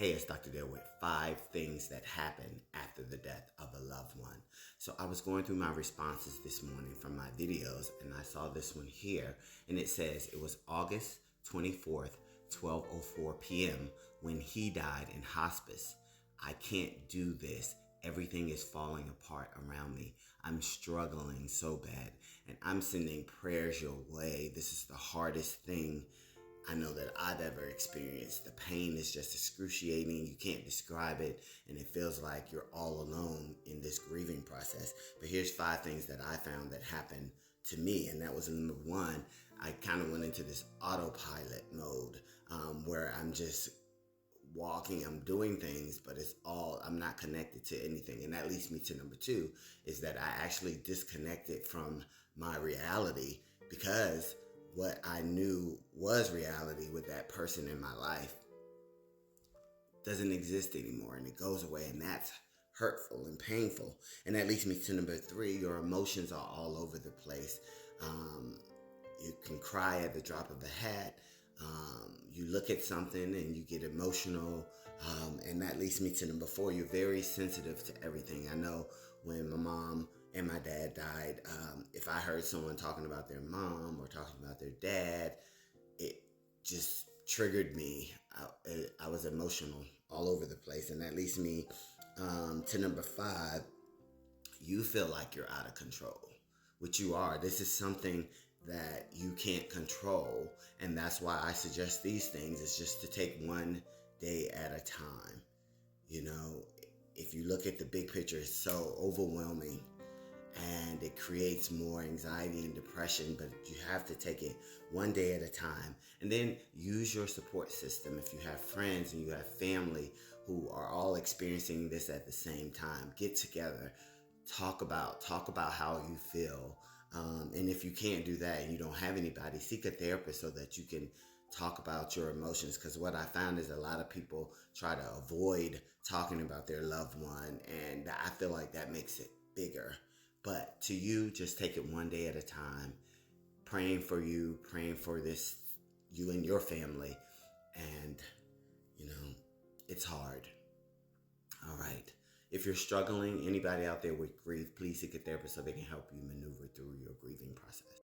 Hey, it's Dr. Dale with 5 things that happen after the death of a loved one. So I was going through my responses this morning from my videos, and I saw this one here, and it says it was August 24th, 12:04 p.m. when he died in hospice. I can't do this. Everything is falling apart around me. I'm struggling so bad, and I'm sending prayers your way. This is the hardest thing I know that I've ever experienced. The pain is just excruciating. You can't describe it, and it feels like you're all alone in this grieving process. But here's 5 things that I found that happened to me, and that was number 1. I kind of went into this autopilot mode where I'm just walking, I'm doing things, but I'm not connected to anything. And that leads me to number 2, is that I actually disconnected from my reality, because what I knew was reality with that person in my life doesn't exist anymore, and it goes away, and that's hurtful and painful. And that leads me to number 3. Your emotions are all over the place. You can cry at the drop of a hat. You look at something and you get emotional. And that leads me to number 4. You're very sensitive to everything. I know when my mom and my dad died, if I heard someone talking about their mom or talking about their dad, it just triggered me. I was emotional all over the place. And that leads me to number 5. You feel like you're out of control, which you are. This is something that you can't control, and that's why I suggest these things, is just to take one day at a time. You know, if you look at the big picture, it's so overwhelming and it creates more anxiety and depression, but you have to take it one day at a time. And then use your support system. If you have friends and you have family who are all experiencing this at the same time, get together, talk about how you feel. And if you can't do that and you don't have anybody, seek a therapist so that you can talk about your emotions. Because what I found is a lot of people try to avoid talking about their loved one, and I feel like that makes it bigger. But to you, just take it one day at a time, praying for you, praying for this, you and your family. And, it's hard. All right. If you're struggling, anybody out there with grief, please seek a therapist so they can help you maneuver through your grieving process.